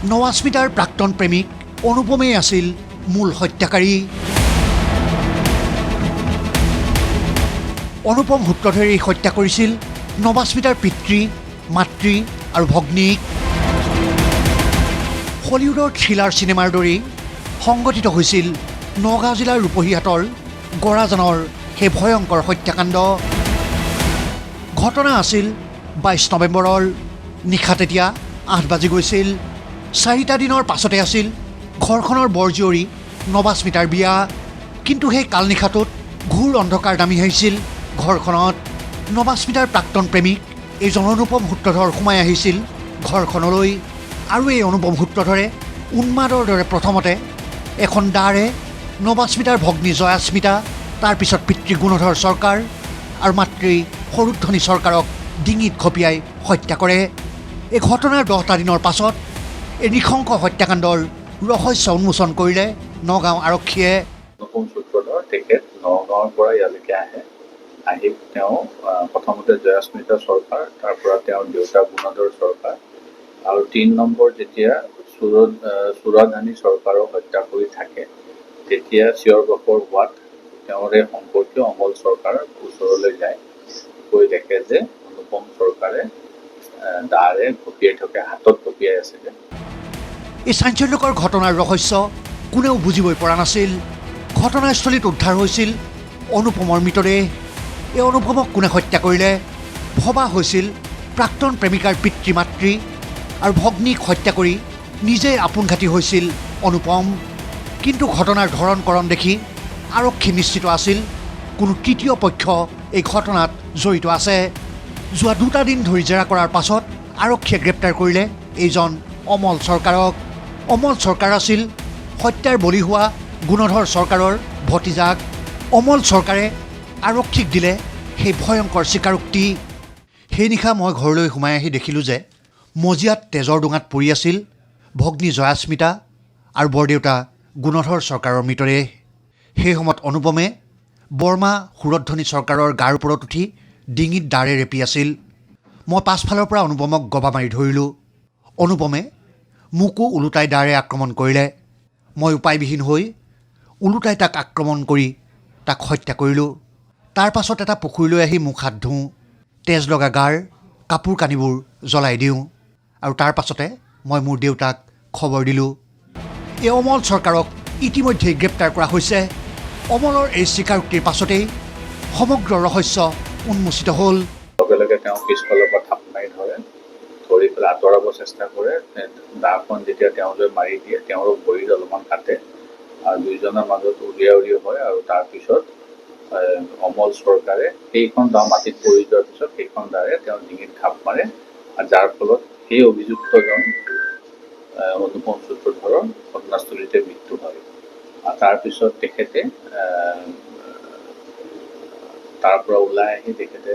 নৱাস্মিতাৰ প্ৰাক্তন প্ৰেমিক অনুপমেই আছিল মূল হত্যাকাৰী। অনুপম সূত্ৰধৰে হত্যা কৰিছিল নৱাস্মিতাৰ পিতৃ, মাতৃ আৰু ভগ্নীক। হলিউডৰ থ্ৰিলাৰ চিনেমাৰ দৰেই সংগঠিত হৈছিল নগাঁও জিলাৰ ৰূপহীহাটৰ গৰাজানৰ সেই ভয়ংকৰ হত্যাকাণ্ড। ঘটনা আছিল 22 নৱেম্বৰৰ নিশা। তেতিয়া 8 বাজি গৈছিল। 4টা দিনৰ পাছতে আছিল ঘৰখনৰ বৰজীয়ৰী নৱাস্মিতাৰ বিয়া। কিন্তু সেই কালনিশাটোত ঘোৰ অন্ধকাৰ নামি আহিছিল ঘৰখনত। নৱাস্মিতাৰ প্ৰাক্তন প্ৰেমিক এইজন অনুপম সূত্ৰধৰ সোমাই আহিছিল ঘৰখনলৈ। আৰু এই অনুপম সূত্ৰধৰে উন্মাদৰ দৰে প্ৰথমতে এখন দাৰে নৱাস্মিতাৰ ভগ্নী জয়াস্মিতা, তাৰপিছত পিতৃ গুণধৰ চৰকাৰ আৰু মাতৃ সৰুধ্বনি চৰকাৰক ডিঙিত ঘপিয়াই হত্যা কৰে। এই ঘটনাৰ 10টা দিনৰ পাছত এই নৃশংস হত্যাকাণ্ডৰ ৰহস্য উন্মোচন কৰিলে নগাঁও আৰক্ষীয়ে। অনুপম সূত্ৰধৰ তেখেত নগাঁৱৰ পৰা ইয়ালৈকে আহি তেওঁ প্ৰথমতে জয়াস্মিতা চৰকাৰ, তাৰ পৰা তেওঁৰ দেউতা গুণধৰ চৰকাৰ আৰু 3 নম্বৰ যেতিয়া সুৰধানী চৰকাৰক হত্যা কৰি থাকে, তেতিয়া চিঞৰ বাখৰ হোৱাত তেওঁৰে সম্পৰ্কীয় অমল চৰকাৰৰ ওচৰলৈ যায়। গৈ দেখে যে অনুপম চৰকাৰে দাৰে ঘপিয়াই থাকে, হাতত ঘপিয়াই আছিলে। এই চাঞ্চল্যকৰ ঘটনাৰ ৰহস্য কোনেও বুজিবই পৰা নাছিল। ঘটনাস্থলীত উদ্ধাৰ হৈছিল অনুপমৰ মৃতদেহ। এই অনুপমক কোনে হত্যা কৰিলে ভবা হৈছিল প্ৰাক্তন প্ৰেমিকাৰ পিতৃ, মাতৃ আৰু ভগ্নীক হত্যা কৰি নিজে আপোনঘাতী হৈছিল অনুপম। কিন্তু ঘটনাৰ ধৰণ দেখি আৰক্ষী নিশ্চিত আছিল কোনো তৃতীয় পক্ষ এই ঘটনাত জড়িত আছে। যোৱা 2টা দিন ধৰি জেৰা কৰাৰ পাছত আৰক্ষীয়ে গ্ৰেপ্তাৰ কৰিলে এইজন অমল চৰকাৰক। অমল চৰকাৰ আছিল হত্যাৰ বলি হোৱা গুণধৰ চৰকাৰৰ ভতিজাক। অমল চৰকাৰে আৰক্ষীক দিলে সেই ভয়ংকৰ স্বীকাৰোক্তি। সেই নিশা মই ঘৰলৈ সোমাই আহি দেখিলোঁ যে মজিয়াত তেজৰ ডোঙাত পৰি আছিল ভগ্নী জয়াস্মিতা আৰু বৰদেউতা গুণধৰ চৰকাৰৰ মৃতদেহ। সেই সময়ত অনুপমে বৰ্মা সুৰধ্বনি চৰকাৰৰ গাৰ ওপৰত উঠি ডিঙিত দাৰে ৰেপি আছিল। মই পাছফালৰ পৰা অনুপমক গবা মাৰি ধৰিলোঁ। অনুপমে মোকো ওলোটাই দাৰে আক্ৰমণ কৰিলে। মই উপায়বিহীন হৈ ওলোটাই তাক আক্ৰমণ কৰি তাক হত্যা কৰিলোঁ। তাৰ পাছত এটা পুখুৰীলৈ আহি মুখ হাত ধুওঁ, তেজ লগা গাৰ কাপোৰ কানিবোৰ জ্বলাই দিওঁ আৰু তাৰ পাছতে মই মোৰ দেউতাক খবৰ দিলোঁ। এই অমল চৰকাৰক ইতিমধ্যেই গ্ৰেপ্তাৰ কৰা হৈছে। অমলৰ এই স্বীকাৰোক্তিৰ পাছতেই সমগ্ৰ ৰহস্য উন্মোচিত হ'ল। লগে লগে তেওঁ পিছফালৰ পৰা থাপ মাৰি ধৰি পেলাই আঁতৰাব চেষ্টা কৰে। দাখন যেতিয়া তেওঁলৈ মাৰি দিয়ে, তেওঁৰ ভৰিত অলপমান কাটে আৰু দুয়োজনৰ মাজত উলিয়া হয়। আৰু তাৰপিছত অমল চৰকাৰে সেইখন দা মাটিত পৰি যোৱাৰ পিছত সেইখন দাৰে তেওঁৰ ডিঙিত ঘাপ মাৰে, আৰু যাৰ ফলত সেই অভিযুক্তজন অনুপম সূত্ৰধৰৰ ঘটনাস্থলীতে মৃত্যু হয়। আৰু তাৰপিছত তেখেতে তাৰ পৰা ওলাই আহি তেখেতে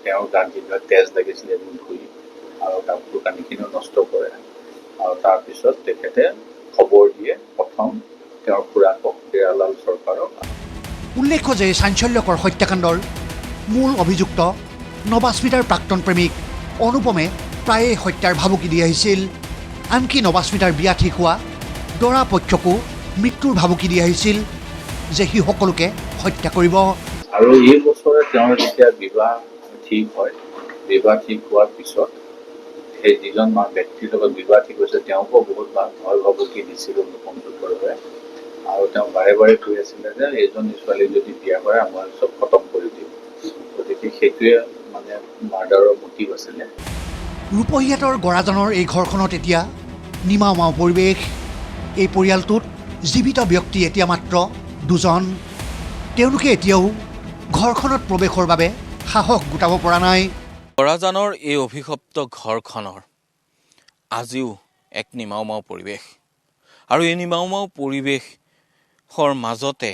তেওঁৰ গাত যিবিলাক তেজ লাগিছিলে এইবোৰ ধুই আৰু কাপোৰ কানিখিনিও নষ্ট কৰে। আৰু তাৰপিছত তেখেতে খবৰ দিয়ে প্ৰথম তেওঁৰ খুৰাকক হিৰালাল চৰকাৰক। উল্লেখ্য যে চাঞ্চল্যকৰ হত্যাকাণ্ডৰ মূল অভিযুক্ত নৱাস্মিতাৰ প্ৰাক্তন প্ৰেমিক অনুপমে প্ৰায়ে হত্যাৰ ভাবুকি দি আহিছিল। আনকি নৱাস্মিতাৰ বিয়া ঠিক হোৱা দৰা পক্ষকো মৃত্যুৰ ভাবুকি দি আহিছিল যে সি সকলোকে হত্যা কৰিব। আৰু এই বছৰে তেওঁৰ যেতিয়া বিবাহ ঠিক হয়, বিবাহ ঠিক হোৱাৰ পিছত সেই যিজন ব্যক্তিৰ লগত বিবাহ ঠিক হৈছে তেওঁকো বহুত ভয় ভাবুকি দিছিল অনুপম সূত্ৰধৰে। আৰু তেওঁ বাৰে বাৰে কৈ আছিলে যে এইজনী ছোৱালী যদি বিয়া কৰে মই চব খতম কৰি দিম। গতিকে সেইটোৱে মানে মাৰ্ডাৰৰ মটিভ আছিলে। ৰূপহীহাটৰ গৰাজানৰ এই ঘৰখনত এতিয়া নিমাওমাও পৰিৱেশ। এই পৰিয়ালটোত জীৱিত ব্যক্তি এতিয়া মাত্ৰ 2জন। তেওঁলোকে এতিয়াও ঘৰখনত প্ৰৱেশৰ বাবে সাহস গোটাব পৰা নাই। গৰাজানৰ এই অভিশপ্ত ঘৰখনৰ আজিও এক নিমাওমাও পৰিৱেশ। আৰু এই নিমাওমাও পৰিৱেশৰ মাজতে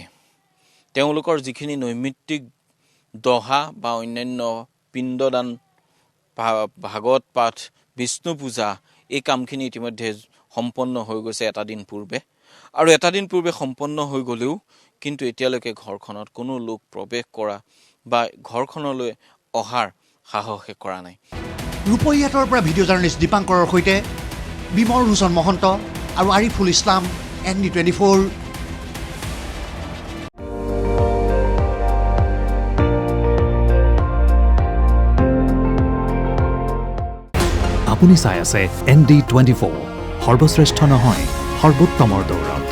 তেওঁলোকৰ যিখিনি নৈমিত্তিক দহা বা অন্যান্য পিণ্ডদান, ভাগৱত পাঠ, বিষ্ণু পূজা, এই কামখিনি ইতিমধ্যে সম্পন্ন হৈ গৈছে এটা দিন পূৰ্বে। আৰু এটা দিন পূৰ্বে সম্পন্ন হৈ গ'লেও কিন্তু এতিয়ালৈকে ঘৰখনত কোনো লোক প্ৰৱেশ কৰা বা ঘৰখনলৈ অহাৰ সাহসে কৰা নাই। ৰূপহীহাটৰ পৰা ভিডিঅ' জাৰ্নেলিষ্ট দীপাংকৰৰ সৈতে বিমৰ হুছেইন মহন্ত আৰু আৰিফুল ইছলাম, ND24। আপুনি চাই আছে ND24, সৰ্বশ্ৰেষ্ঠ নহয় সৰ্বোত্তমৰ দৌৰত।